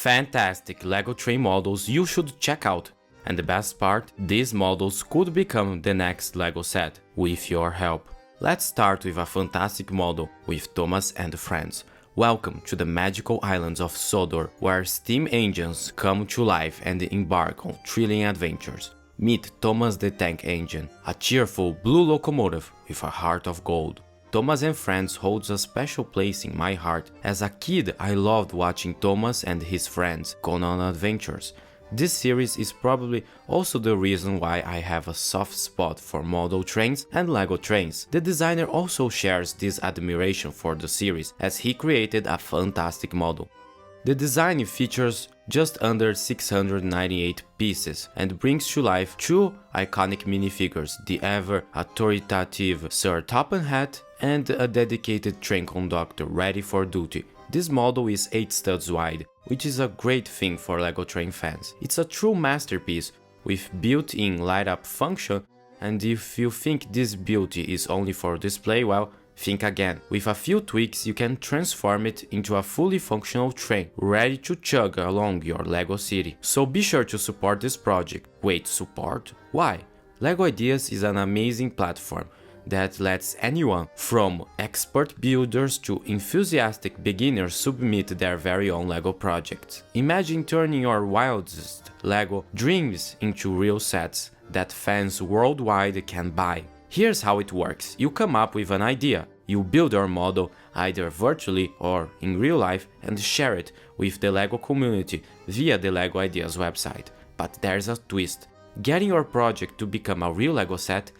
Fantastic LEGO train models you should check out. And the best part, these models could become the next LEGO set, with your help. Let's start with a fantastic model with Thomas and friends. Welcome to the magical islands of Sodor, where steam engines come to life and embark on thrilling adventures. Meet Thomas the Tank Engine, a cheerful blue locomotive with a heart of gold. Thomas and Friends holds a special place in my heart. As a kid, I loved watching Thomas and his friends go on adventures. This series is probably also the reason why I have a soft spot for model trains and LEGO trains. The designer also shares this admiration for the series, as he created a fantastic model. The design features just under 698 pieces and brings to life two iconic minifigures, the ever authoritative Sir Topham Hatt and a dedicated train conductor ready for duty. This model is 8 studs wide, which is a great thing for LEGO train fans. It's a true masterpiece with built-in light-up function, and if you think this beauty is only for display, well, think again. With a few tweaks, you can transform it into a fully functional train, ready to chug along your LEGO city. So be sure to support this project. Wait, support? Why? LEGO Ideas is an amazing platform that lets anyone, from expert builders to enthusiastic beginners, submit their very own LEGO projects. Imagine turning your wildest LEGO dreams into real sets that fans worldwide can buy. Here's how it works. You come up with an idea, you build your model either virtually or in real life and share it with the LEGO community via the LEGO Ideas website. But there's a twist. Getting your project to become a real LEGO set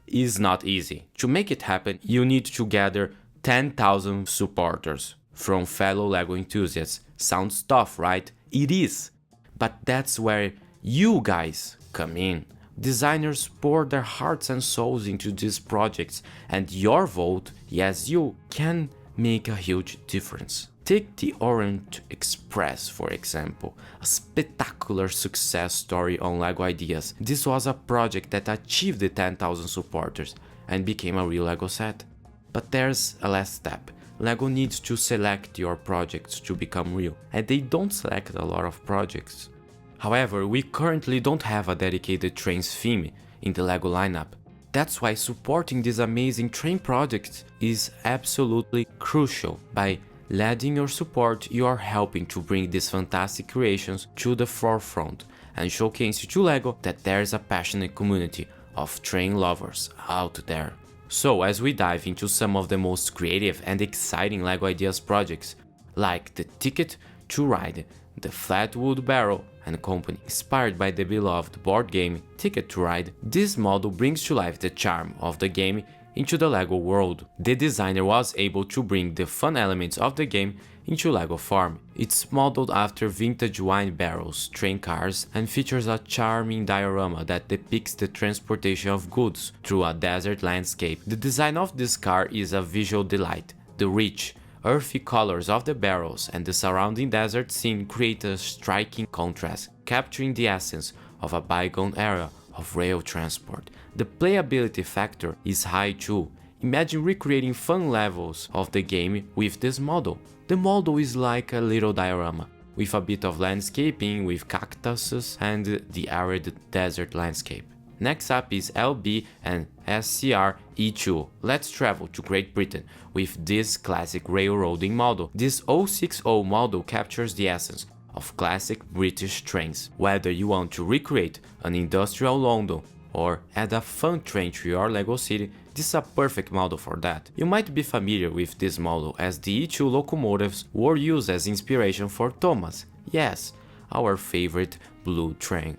is not easy. To make it happen, you need to gather 10,000 supporters from fellow LEGO enthusiasts. Sounds tough, right? It is. But that's where you guys come in. Designers pour their hearts and souls into these projects, and your vote, yes you, can make a huge difference. Take the Orient Express, for example, a spectacular success story on LEGO Ideas. This was a project that achieved the 10,000 supporters and became a real LEGO set. But there's a last step. LEGO needs to select your projects to become real, and they don't select a lot of projects. However, we currently don't have a dedicated trains theme in the LEGO lineup. That's why supporting these amazing train projects is absolutely crucial. By lending your support, you are helping to bring these fantastic creations to the forefront and showcase to LEGO that there is a passionate community of train lovers out there. So as we dive into some of the most creative and exciting LEGO Ideas projects, like the Ticket to Ride, the Flatwood Barrel and Company, inspired by the beloved board game Ticket to Ride, this model brings to life the charm of the game into the LEGO world. The designer was able to bring the fun elements of the game into LEGO form. It's modeled after vintage wine barrels, train cars, and features a charming diorama that depicts the transportation of goods through a desert landscape. The design of this car is a visual delight. The rich, earthy colors of the barrels and the surrounding desert scene create a striking contrast, capturing the essence of a bygone era of rail transport. The playability factor is high too. Imagine recreating fun levels of the game with this model. The model is like a little diorama, with a bit of landscaping with cactuses and the arid desert landscape. Next up is Lb&scr E2. Let's travel to Great Britain with this classic railroading model. This 060 model captures the essence of classic British trains. Whether you want to recreate an industrial London or add a fun train to your LEGO city, this is a perfect model for that. You might be familiar with this model as the E2 locomotives were used as inspiration for Thomas. Yes, our favorite blue train.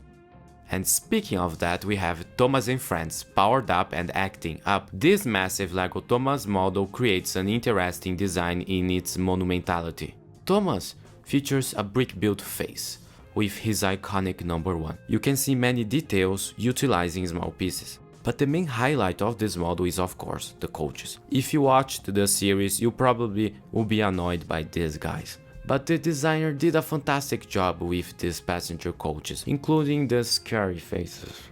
And speaking of that, we have Thomas and Friends, powered up and acting up. This massive LEGO Thomas model creates an interesting design in its monumentality. Thomas features a brick-built face with his iconic number 1. You can see many details utilizing small pieces. But the main highlight of this model is of course the coaches. If you watched the series, you probably will be annoyed by these guys. But the designer did a fantastic job with these passenger coaches, including the scary faces.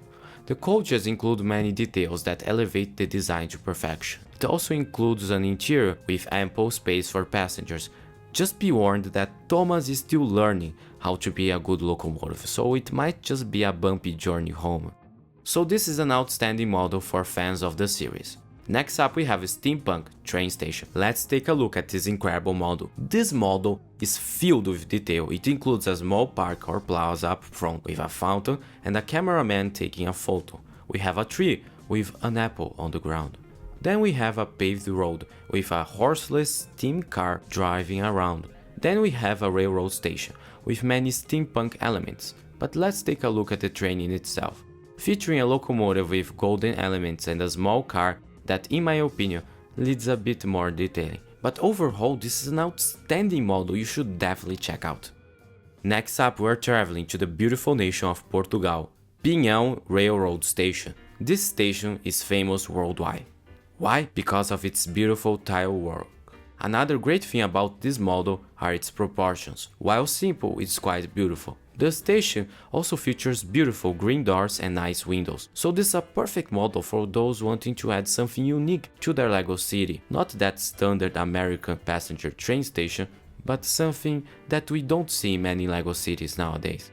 The coaches include many details that elevate the design to perfection. It also includes an interior with ample space for passengers, Just be warned that Thomas is still learning how to be a good locomotive, so it might just be a bumpy journey home. So this is an outstanding model for fans of the series. Next up we have a steampunk train station. Let's take a look at this incredible model. This model is filled with detail. It includes a small park or plaza up front with a fountain and a cameraman taking a photo. We have a tree with an apple on the ground. Then we have a paved road with a horseless steam car driving around. Then we have a railroad station with many steampunk elements. But let's take a look at the train in itself. Featuring a locomotive with golden elements and a small car that, in my opinion, needs a bit more detailing. But overall, this is an outstanding model you should definitely check out. Next up, we're traveling to the beautiful nation of Portugal, Pinhão Railroad Station. This station is famous worldwide. Why? Because of its beautiful tile work. Another great thing about this model are its proportions. While simple, it's quite beautiful. The station also features beautiful green doors and nice windows, so this is a perfect model for those wanting to add something unique to their LEGO city. Not that standard American passenger train station, but something that we don't see in many LEGO cities nowadays.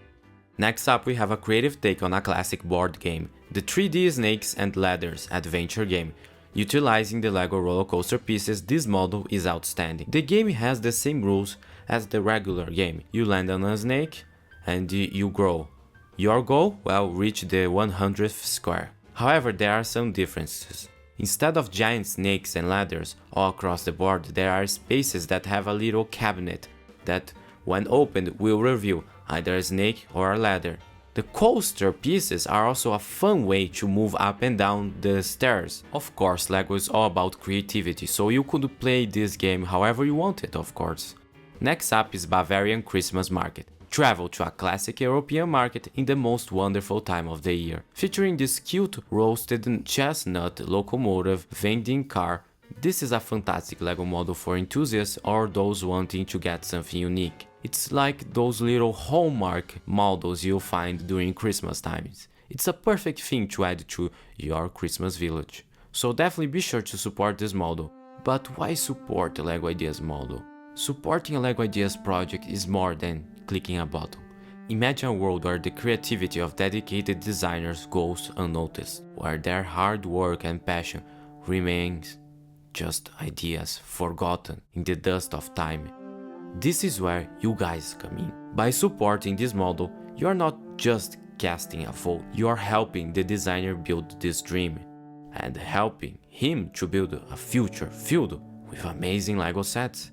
Next up we have a creative take on a classic board game, the 3D Snakes and Ladders adventure game. Utilizing the LEGO roller coaster pieces, this model is outstanding. The game has the same rules as the regular game. You land on a snake and you grow. Your goal? Well, reach the 100th square. However, there are some differences. Instead of giant snakes and ladders all across the board, there are spaces that have a little cabinet that, when opened, will reveal either a snake or a ladder. The coaster pieces are also a fun way to move up and down the stairs. Of course, LEGO is all about creativity, so you could play this game however you wanted, of course. Next up is Bavarian Christmas Market. Travel to a classic European market in the most wonderful time of the year. Featuring this cute roasted chestnut locomotive vending car, this is a fantastic LEGO model for enthusiasts or those wanting to get something unique. It's like those little hallmark models you'll find during Christmas times. It's a perfect thing to add to your Christmas village. So definitely be sure to support this model. But why support a LEGO Ideas model? Supporting a LEGO Ideas project is more than clicking a button. Imagine a world where the creativity of dedicated designers goes unnoticed, where their hard work and passion remains just ideas forgotten in the dust of time. This is where you guys come in. By supporting this model, you are not just casting a vote, you are helping the designer build this dream and helping him to build a future filled with amazing LEGO sets.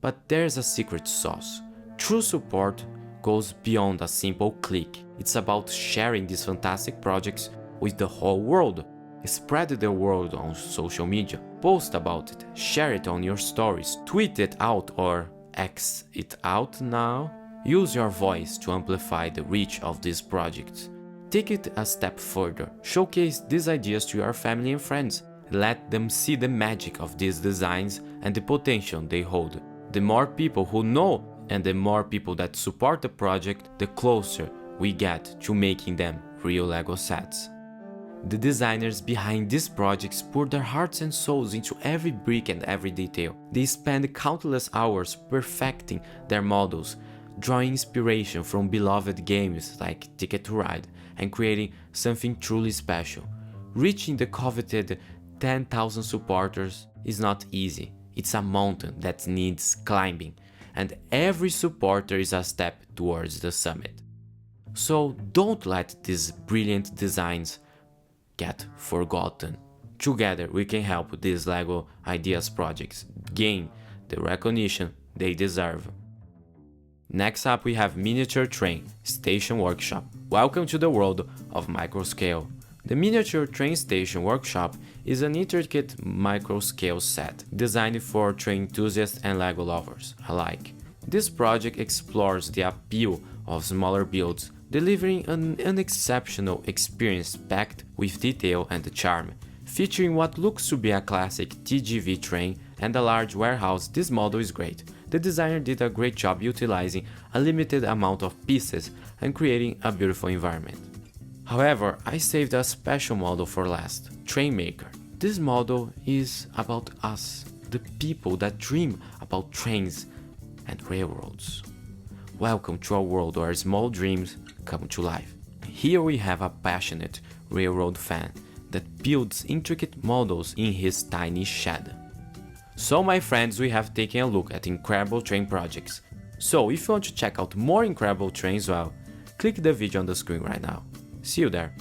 But there's a secret sauce. True support goes beyond a simple click. It's about sharing these fantastic projects with the whole world. Spread the word on social media, post about it, share it on your stories, tweet it out or X it out now. Use your voice to amplify the reach of these projects. Take it a step further, showcase these ideas to your family and friends. Let them see the magic of these designs and the potential they hold. The more people who know and the more people that support the project, the closer we get to making them real LEGO sets. The designers behind these projects pour their hearts and souls into every brick and every detail. They spend countless hours perfecting their models, drawing inspiration from beloved games like Ticket to Ride, and creating something truly special. Reaching the coveted 10,000 supporters is not easy. It's a mountain that needs climbing, and every supporter is a step towards the summit. So don't let these brilliant designs get forgotten. Together we can help these LEGO Ideas projects gain the recognition they deserve. Next up we have Miniature Train Station Workshop. Welcome to the world of microscale. The Miniature Train Station Workshop is an intricate microscale set designed for train enthusiasts and LEGO lovers alike. This project explores the appeal of smaller builds, delivering an exceptional experience packed with detail and charm. Featuring what looks to be a classic TGV train and a large warehouse, this model is great. The designer did a great job utilizing a limited amount of pieces and creating a beautiful environment. However, I saved a special model for last, Trainmaker. This model is about us, the people that dream about trains, and railroads. Welcome to a world where small dreams come to life. Here we have a passionate railroad fan that builds intricate models in his tiny shed. So my friends, we have taken a look at incredible train projects. So if you want to check out more incredible trains, well, click the video on the screen right now. See you there!